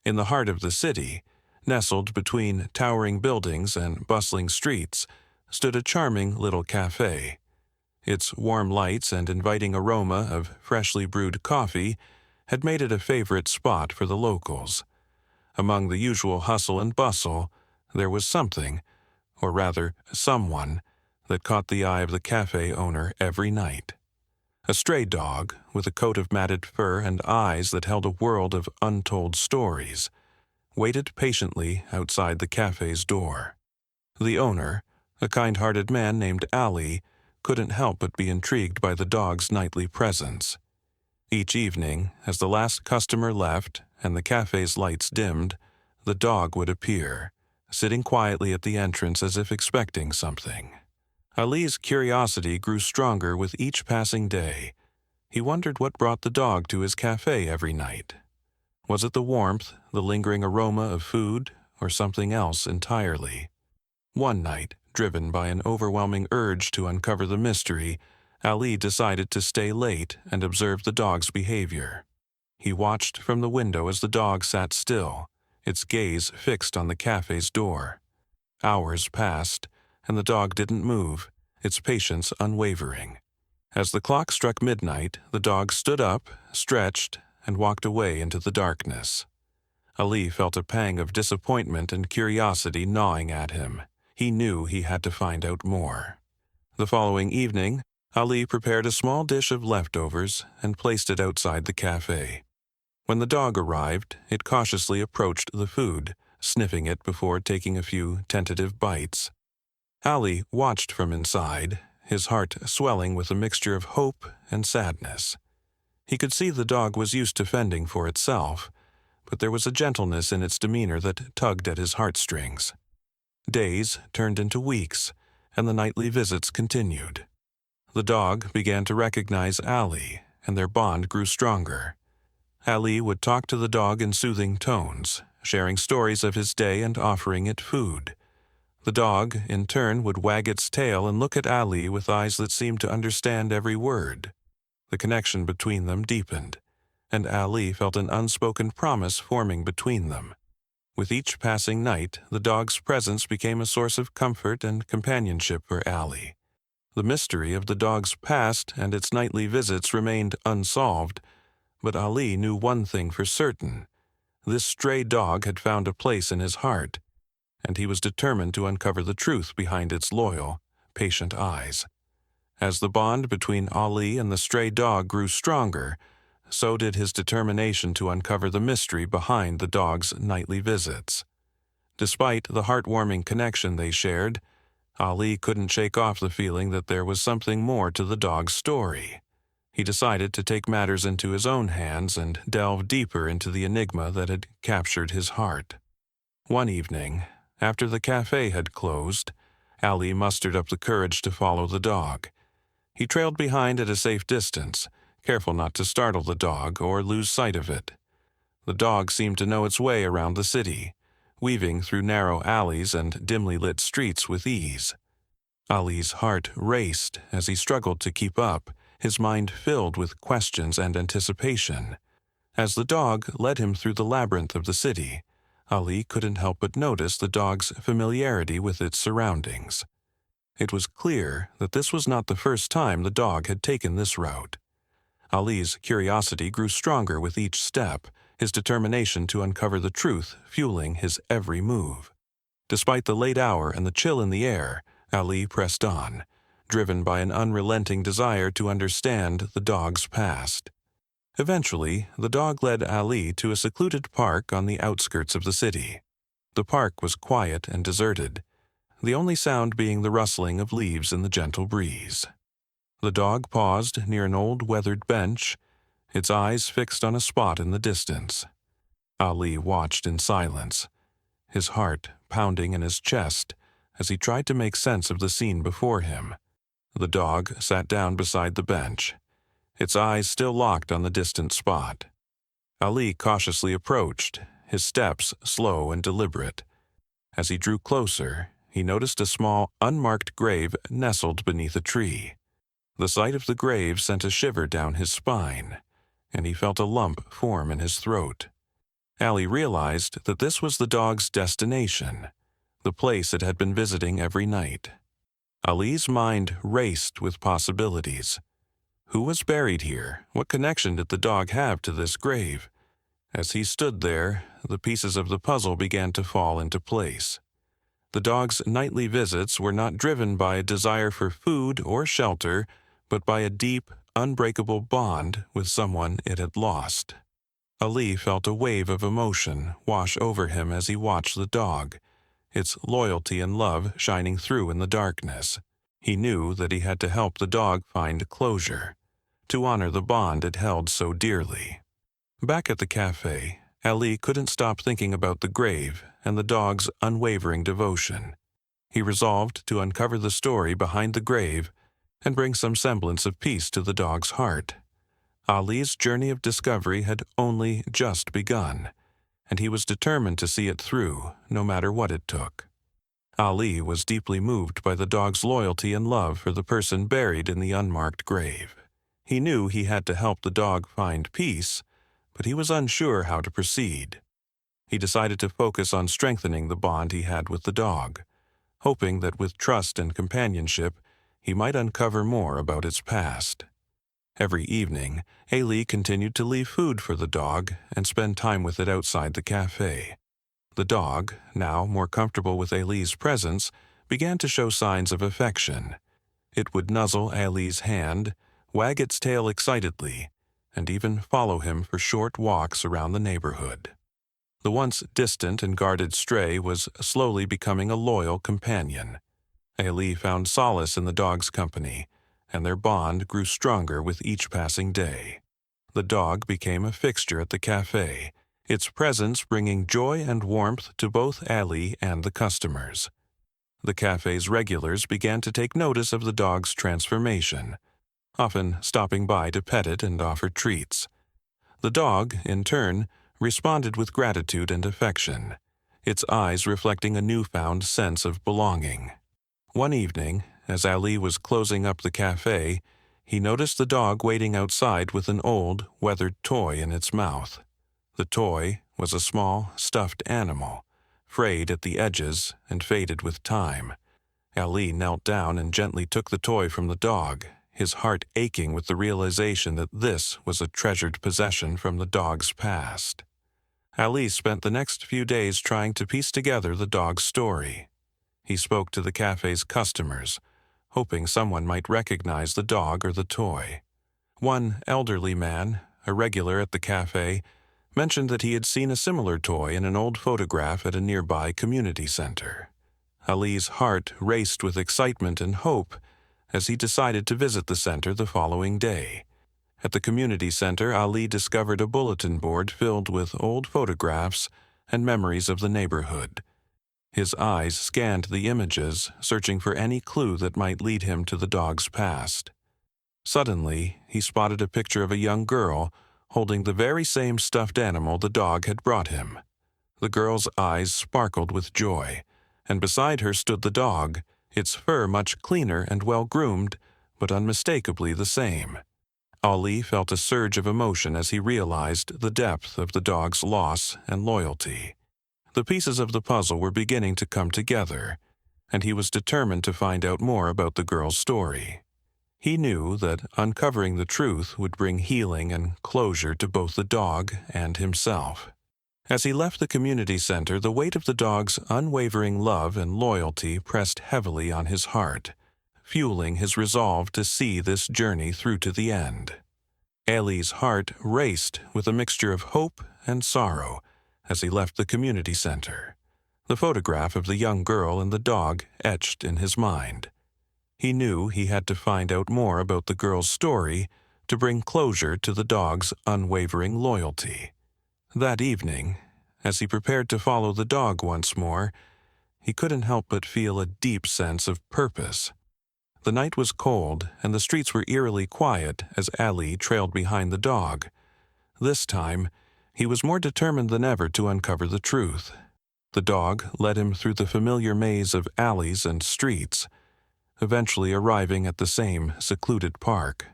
In the heart of the city, nestled between towering buildings and bustling streets, stood a charming little cafe. Its warm lights and inviting aroma of freshly brewed coffee had made it a favorite spot for the locals. Among the usual hustle and bustle, there was something, or rather someone, that caught the eye of the cafe owner every night. A stray dog, with a coat of matted fur and eyes that held a world of untold stories, waited patiently outside the cafe's door. The owner, a kind-hearted man named Ali, couldn't help but be intrigued by the dog's nightly presence. Each evening, as the last customer left and the cafe's lights dimmed, the dog would appear, sitting quietly at the entrance as if expecting something. Ali's curiosity grew stronger with each passing day. He wondered what brought the dog to his cafe every night. Was it the warmth, the lingering aroma of food, or something else entirely? One night, driven by an overwhelming urge to uncover the mystery, Ali decided to stay late and observe the dog's behavior. He watched from the window as the dog sat still, its gaze fixed on the cafe's door. Hours passed, and the dog didn't move, its patience unwavering. As the clock struck midnight, the dog stood up, stretched, and walked away into the darkness. Ali felt a pang of disappointment and curiosity gnawing at him. He knew he had to find out more. The following evening, Ali prepared a small dish of leftovers and placed it outside the cafe. When the dog arrived, it cautiously approached the food, sniffing it before taking a few tentative bites. Ali watched from inside, his heart swelling with a mixture of hope and sadness. He could see the dog was used to fending for itself, but there was a gentleness in its demeanor that tugged at his heartstrings. Days turned into weeks, and the nightly visits continued. The dog began to recognize Ali, and their bond grew stronger. Ali would talk to the dog in soothing tones, sharing stories of his day and offering it food. The dog, in turn, would wag its tail and look at Ali with eyes that seemed to understand every word. The connection between them deepened, and Ali felt an unspoken promise forming between them. With each passing night, the dog's presence became a source of comfort and companionship for Ali. The mystery of the dog's past and its nightly visits remained unsolved, but Ali knew one thing for certain. This stray dog had found a place in his heart, and he was determined to uncover the truth behind its loyal, patient eyes. As the bond between Ali and the stray dog grew stronger, so did his determination to uncover the mystery behind the dog's nightly visits. Despite the heartwarming connection they shared, Ali couldn't shake off the feeling that there was something more to the dog's story. He decided to take matters into his own hands and delve deeper into the enigma that had captured his heart. One evening, after the cafe had closed, Ali mustered up the courage to follow the dog. He trailed behind at a safe distance, careful not to startle the dog or lose sight of it. The dog seemed to know its way around the city, weaving through narrow alleys and dimly lit streets with ease. Ali's heart raced as he struggled to keep up, his mind filled with questions and anticipation. As the dog led him through the labyrinth of the city, Ali couldn't help but notice the dog's familiarity with its surroundings. It was clear that this was not the first time the dog had taken this route. Ali's curiosity grew stronger with each step, his determination to uncover the truth fueling his every move. Despite the late hour and the chill in the air, Ali pressed on, driven by an unrelenting desire to understand the dog's past. Eventually, the dog led Ali to a secluded park on the outskirts of the city. The park was quiet and deserted, the only sound being the rustling of leaves in the gentle breeze. The dog paused near an old weathered bench, its eyes fixed on a spot in the distance. Ali watched in silence, his heart pounding in his chest as he tried to make sense of the scene before him. The dog sat down beside the bench, its eyes still locked on the distant spot. Ali cautiously approached, his steps slow and deliberate. As he drew closer, he noticed a small, unmarked grave nestled beneath a tree. The sight of the grave sent a shiver down his spine, and he felt a lump form in his throat. Ali realized that this was the dog's destination, the place it had been visiting every night. Ali's mind raced with possibilities. Who was buried here? What connection did the dog have to this grave? As he stood there, the pieces of the puzzle began to fall into place. The dog's nightly visits were not driven by a desire for food or shelter, but by a deep, unbreakable bond with someone it had lost. Ali felt a wave of emotion wash over him as he watched the dog, its loyalty and love shining through in the darkness. He knew that he had to help the dog find closure, to honor the bond it held so dearly. Back at the cafe, Ali couldn't stop thinking about the grave and the dog's unwavering devotion. He resolved to uncover the story behind the grave and bring some semblance of peace to the dog's heart. Ali's journey of discovery had only just begun, and he was determined to see it through, no matter what it took. Ali was deeply moved by the dog's loyalty and love for the person buried in the unmarked grave. He knew he had to help the dog find peace, but he was unsure how to proceed. He decided to focus on strengthening the bond he had with the dog, hoping that with trust and companionship, he might uncover more about its past. Every evening, Ali continued to leave food for the dog and spend time with it outside the cafe. The dog, now more comfortable with Ali's presence, began to show signs of affection. It would nuzzle Ali's hand, wag its tail excitedly, and even follow him for short walks around the neighborhood. The once distant and guarded stray was slowly becoming a loyal companion. Ali found solace in the dog's company, and their bond grew stronger with each passing day. The dog became a fixture at the cafe, its presence bringing joy and warmth to both Ali and the customers. The cafe's regulars began to take notice of the dog's transformation, often stopping by to pet it and offer treats. The dog, in turn, responded with gratitude and affection, its eyes reflecting a newfound sense of belonging. One evening, as Ali was closing up the cafe, he noticed the dog waiting outside with an old, weathered toy in its mouth. The toy was a small, stuffed animal, frayed at the edges and faded with time. Ali knelt down and gently took the toy from the dog, his heart aching with the realization that this was a treasured possession from the dog's past. Ali spent the next few days trying to piece together the dog's story. He spoke to the cafe's customers, hoping someone might recognize the dog or the toy. One elderly man, a regular at the cafe, mentioned that he had seen a similar toy in an old photograph at a nearby community center. Ali's heart raced with excitement and hope as he decided to visit the center the following day. At the community center, Ali discovered a bulletin board filled with old photographs and memories of the neighborhood. His eyes scanned the images, searching for any clue that might lead him to the dog's past. Suddenly, he spotted a picture of a young girl holding the very same stuffed animal the dog had brought him. The girl's eyes sparkled with joy, and beside her stood the dog, its fur much cleaner and well-groomed, but unmistakably the same. Ali felt a surge of emotion as he realized the depth of the dog's loss and loyalty. The pieces of the puzzle were beginning to come together, and he was determined to find out more about the girl's story. He knew that uncovering the truth would bring healing and closure to both the dog and himself. As he left the community center, the weight of the dog's unwavering love and loyalty pressed heavily on his heart, fueling his resolve to see this journey through to the end. Ali's heart raced with a mixture of hope and sorrow as he left the community center, the photograph of the young girl and the dog etched in his mind. He knew he had to find out more about the girl's story to bring closure to the dog's unwavering loyalty. That evening, as he prepared to follow the dog once more, he couldn't help but feel a deep sense of purpose. The night was cold, and the streets were eerily quiet as Ali trailed behind the dog. This time, he was more determined than ever to uncover the truth. The dog led him through the familiar maze of alleys and streets, eventually arriving at the same secluded park.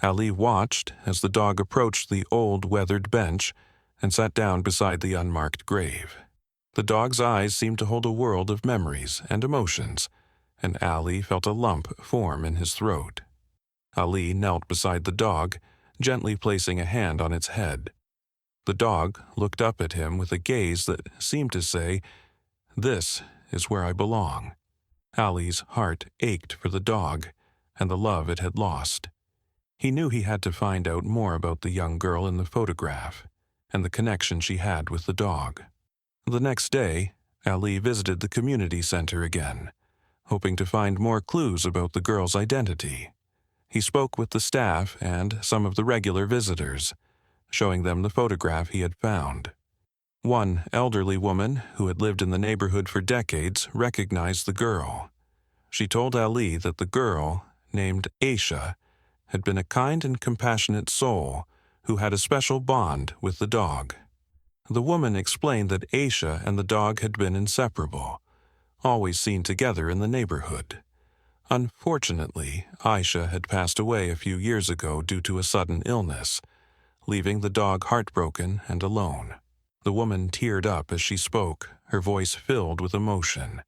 Ali watched as the dog approached the old weathered bench and sat down beside the unmarked grave. The dog's eyes seemed to hold a world of memories and emotions, and Ali felt a lump form in his throat. Ali knelt beside the dog, gently placing a hand on its head. The dog looked up at him with a gaze that seemed to say, "This is where I belong." Ali's heart ached for the dog and the love it had lost. He knew he had to find out more about the young girl in the photograph and the connection she had with the dog. The next day, Ali visited the community center again, hoping to find more clues about the girl's identity. He spoke with the staff and some of the regular visitors, showing them the photograph he had found. One elderly woman who had lived in the neighborhood for decades recognized the girl. She told Ali that the girl, named Aisha, had been a kind and compassionate soul who had a special bond with the dog. The woman explained that Aisha and the dog had been inseparable, always seen together in the neighborhood. Unfortunately, Aisha had passed away a few years ago due to a sudden illness, leaving the dog heartbroken and alone. The woman teared up as she spoke, her voice filled with emotion.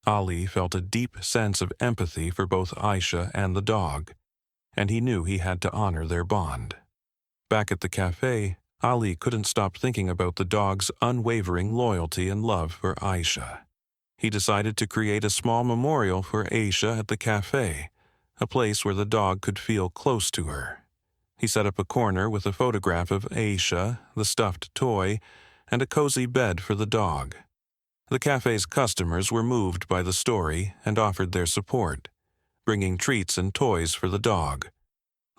Ali felt a deep sense of empathy for both Aisha and the dog, and he knew he had to honor their bond. Back at the cafe, Ali couldn't stop thinking about the dog's unwavering loyalty and love for Aisha. He decided to create a small memorial for Aisha at the cafe, a place where the dog could feel close to her. He set up a corner with a photograph of Aisha, the stuffed toy, and a cozy bed for the dog. The cafe's customers were moved by the story and offered their support, bringing treats and toys for the dog.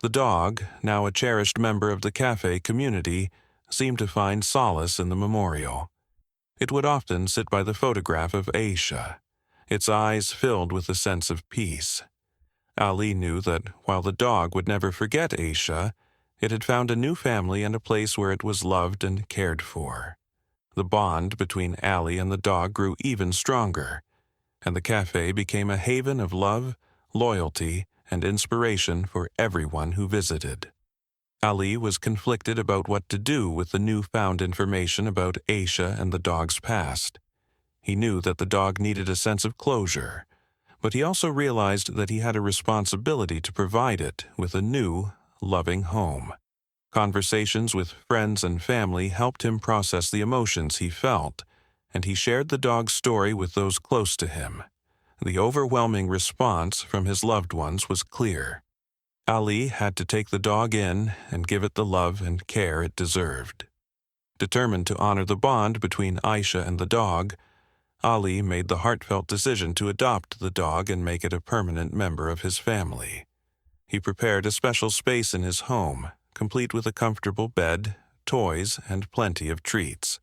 The dog, now a cherished member of the cafe community, seemed to find solace in the memorial. It would often sit by the photograph of Aisha, its eyes filled with a sense of peace. Ali knew that while the dog would never forget Aisha, it had found a new family and a place where it was loved and cared for. The bond between Ali and the dog grew even stronger, and the cafe became a haven of love, loyalty, and inspiration for everyone who visited. Ali was conflicted about what to do with the newfound information about Aisha and the dog's past. He knew that the dog needed a sense of closure, but he also realized that he had a responsibility to provide it with a new, loving home. Conversations with friends and family helped him process the emotions he felt, and he shared the dog's story with those close to him. The overwhelming response from his loved ones was clear. Ali had to take the dog in and give it the love and care it deserved. Determined to honor the bond between Aisha and the dog, Ali made the heartfelt decision to adopt the dog and make it a permanent member of his family. He prepared a special space in his home, complete with a comfortable bed, toys, and plenty of treats.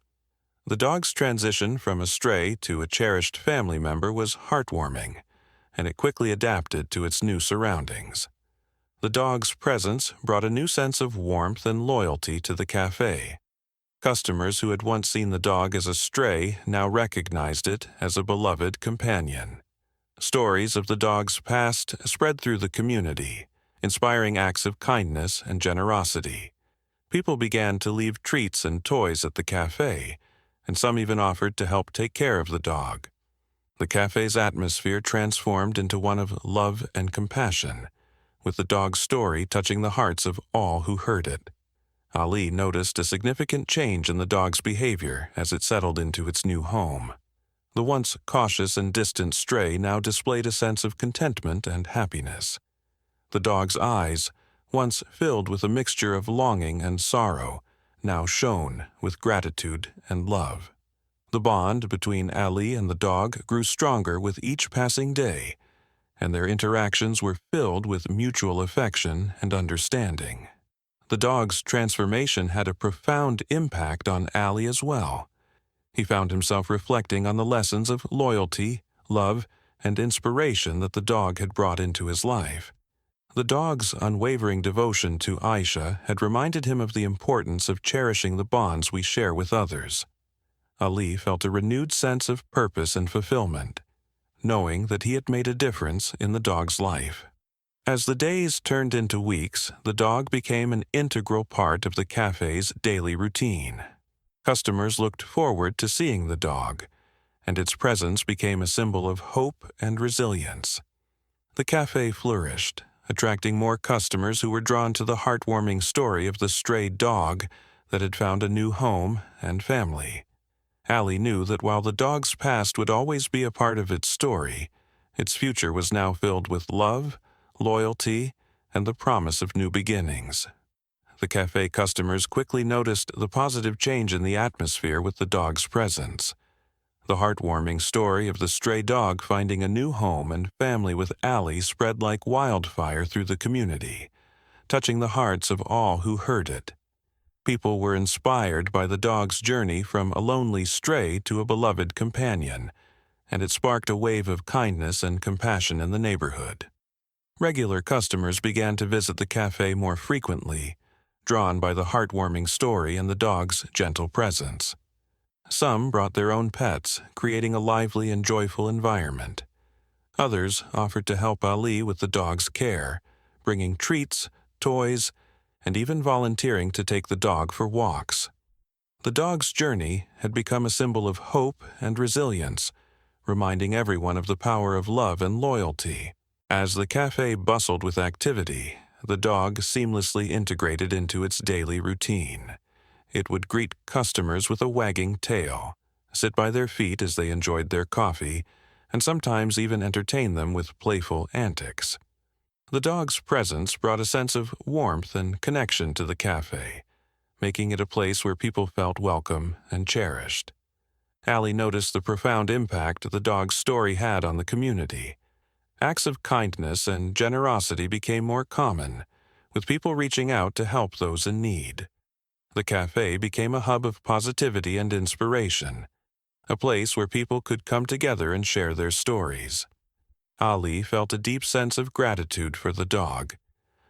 The dog's transition from a stray to a cherished family member was heartwarming, and it quickly adapted to its new surroundings. The dog's presence brought a new sense of warmth and loyalty to the cafe. Customers who had once seen the dog as a stray now recognized it as a beloved companion. Stories of the dog's past spread through the community, inspiring acts of kindness and generosity. People began to leave treats and toys at the cafe, and some even offered to help take care of the dog. The cafe's atmosphere transformed into one of love and compassion, with the dog's story touching the hearts of all who heard it. Ali noticed a significant change in the dog's behavior as it settled into its new home. The once cautious and distant stray now displayed a sense of contentment and happiness. The dog's eyes, once filled with a mixture of longing and sorrow, now shone with gratitude and love. The bond between Ali and the dog grew stronger with each passing day, and their interactions were filled with mutual affection and understanding. The dog's transformation had a profound impact on Ali as well. He found himself reflecting on the lessons of loyalty, love, and inspiration that the dog had brought into his life. The dog's unwavering devotion to Aisha had reminded him of the importance of cherishing the bonds we share with others. Ali felt a renewed sense of purpose and fulfillment, knowing that he had made a difference in the dog's life. As the days turned into weeks, the dog became an integral part of the cafe's daily routine. Customers looked forward to seeing the dog, and its presence became a symbol of hope and resilience. The cafe flourished, attracting more customers who were drawn to the heartwarming story of the stray dog that had found a new home and family. Allie knew that while the dog's past would always be a part of its story, its future was now filled with love, loyalty, and the promise of new beginnings. The cafe customers quickly noticed the positive change in the atmosphere with the dog's presence. The heartwarming story of the stray dog finding a new home and family with Allie spread like wildfire through the community, touching the hearts of all who heard it. People were inspired by the dog's journey from a lonely stray to a beloved companion, and it sparked a wave of kindness and compassion in the neighborhood. Regular customers began to visit the cafe more frequently, drawn by the heartwarming story and the dog's gentle presence. Some brought their own pets, creating a lively and joyful environment. Others offered to help Ali with the dog's care, bringing treats, toys, and even volunteering to take the dog for walks. The dog's journey had become a symbol of hope and resilience, reminding everyone of the power of love and loyalty. As the cafe bustled with activity, the dog seamlessly integrated into its daily routine. It would greet customers with a wagging tail, sit by their feet as they enjoyed their coffee, and sometimes even entertain them with playful antics. The dog's presence brought a sense of warmth and connection to the cafe, making it a place where people felt welcome and cherished. Allie noticed the profound impact the dog's story had on the community. Acts of kindness and generosity became more common, with people reaching out to help those in need. The cafe became a hub of positivity and inspiration, a place where people could come together and share their stories. Ali felt a deep sense of gratitude for the dog,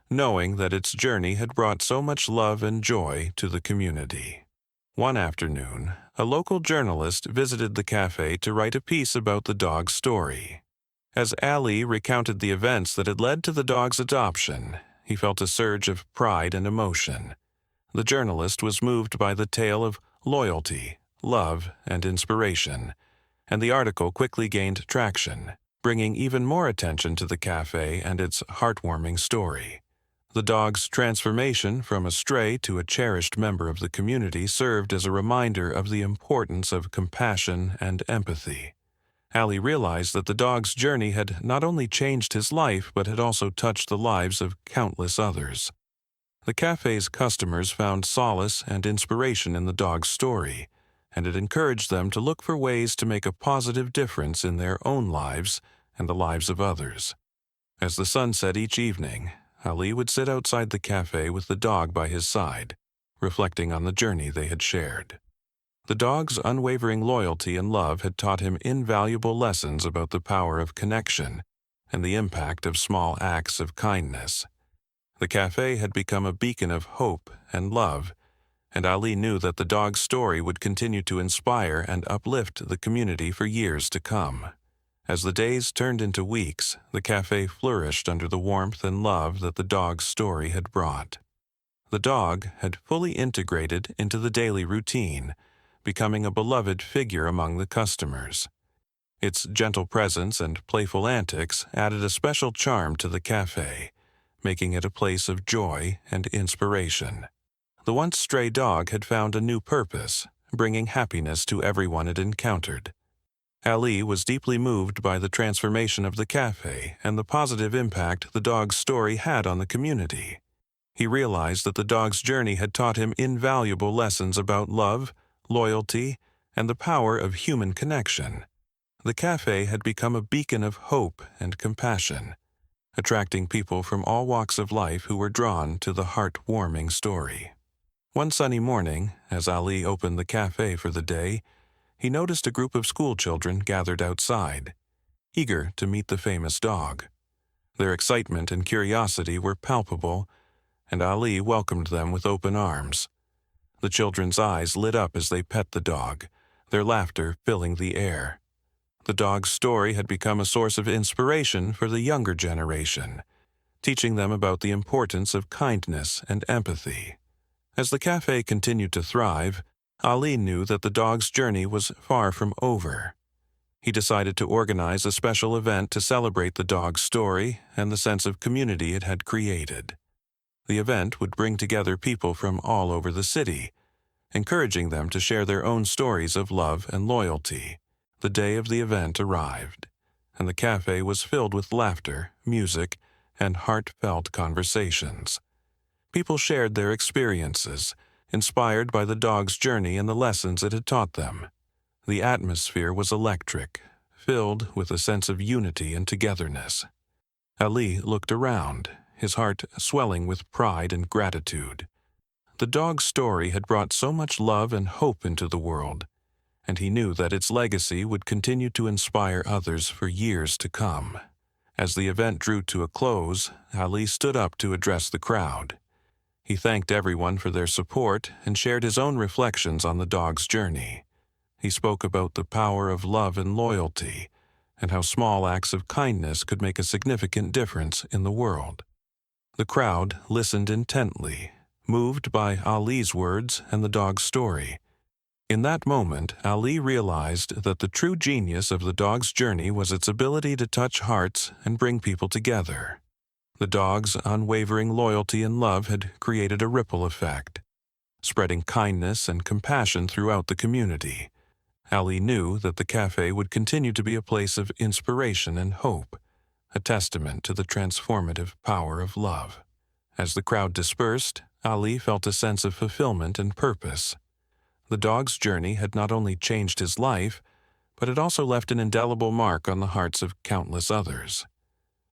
knowing that its journey had brought so much love and joy to the community. One afternoon, a local journalist visited the cafe to write a piece about the dog's story. As Ali recounted the events that had led to the dog's adoption, he felt a surge of pride and emotion. The journalist was moved by the tale of loyalty, love, and inspiration, and the article quickly gained traction, bringing even more attention to the cafe and its heartwarming story. The dog's transformation from a stray to a cherished member of the community served as a reminder of the importance of compassion and empathy. Ali realized that the dog's journey had not only changed his life but had also touched the lives of countless others. The cafe's customers found solace and inspiration in the dog's story, and it encouraged them to look for ways to make a positive difference in their own lives and the lives of others. As the sun set each evening, Ali would sit outside the cafe with the dog by his side, reflecting on the journey they had shared. The dog's unwavering loyalty and love had taught him invaluable lessons about the power of connection and the impact of small acts of kindness. The cafe had become a beacon of hope and love, and Ali knew that the dog's story would continue to inspire and uplift the community for years to come. As the days turned into weeks, the cafe flourished under the warmth and love that the dog's story had brought. The dog had fully integrated into the daily routine, becoming a beloved figure among the customers. Its gentle presence and playful antics added a special charm to the cafe, making it a place of joy and inspiration. The once stray dog had found a new purpose, bringing happiness to everyone it encountered. Ali was deeply moved by the transformation of the cafe and the positive impact the dog's story had on the community. He realized that the dog's journey had taught him invaluable lessons about love, loyalty, and the power of human connection. The cafe had become a beacon of hope and compassion, attracting people from all walks of life who were drawn to the heartwarming story. One sunny morning, as Ali opened the cafe for the day, he noticed a group of schoolchildren gathered outside, eager to meet the famous dog. Their excitement and curiosity were palpable, and Ali welcomed them with open arms. The children's eyes lit up as they pet the dog, their laughter filling the air. The dog's story had become a source of inspiration for the younger generation, teaching them about the importance of kindness and empathy. As the cafe continued to thrive, Ali knew that the dog's journey was far from over. He decided to organize a special event to celebrate the dog's story and the sense of community it had created. The event would bring together people from all over the city, encouraging them to share their own stories of love and loyalty. The day of the event arrived, and the cafe was filled with laughter, music, and heartfelt conversations. People shared their experiences, inspired by the dog's journey and the lessons it had taught them. The atmosphere was electric, filled with a sense of unity and togetherness. Ali looked around, his heart swelling with pride and gratitude. The dog's story had brought so much love and hope into the world, and he knew that its legacy would continue to inspire others for years to come. As the event drew to a close, Ali stood up to address the crowd. He thanked everyone for their support and shared his own reflections on the dog's journey. He spoke about the power of love and loyalty, and how small acts of kindness could make a significant difference in the world. The crowd listened intently, moved by Ali's words and the dog's story. In that moment, Ali realized that the true genius of the dog's journey was its ability to touch hearts and bring people together. The dog's unwavering loyalty and love had created a ripple effect, spreading kindness and compassion throughout the community. Ali knew that the cafe would continue to be a place of inspiration and hope, a testament to the transformative power of love. As the crowd dispersed, Ali felt a sense of fulfillment and purpose. The dog's journey had not only changed his life, but it also left an indelible mark on the hearts of countless others.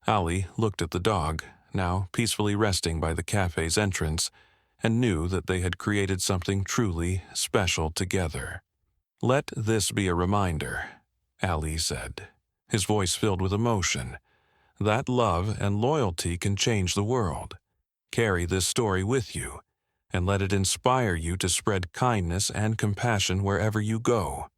Ali looked at the dog, now peacefully resting by the cafe's entrance, and knew that they had created something truly special together. "Let this be a reminder," Ali said, his voice filled with emotion, "that love and loyalty can change the world. Carry this story with you, and let it inspire you to spread kindness and compassion wherever you go."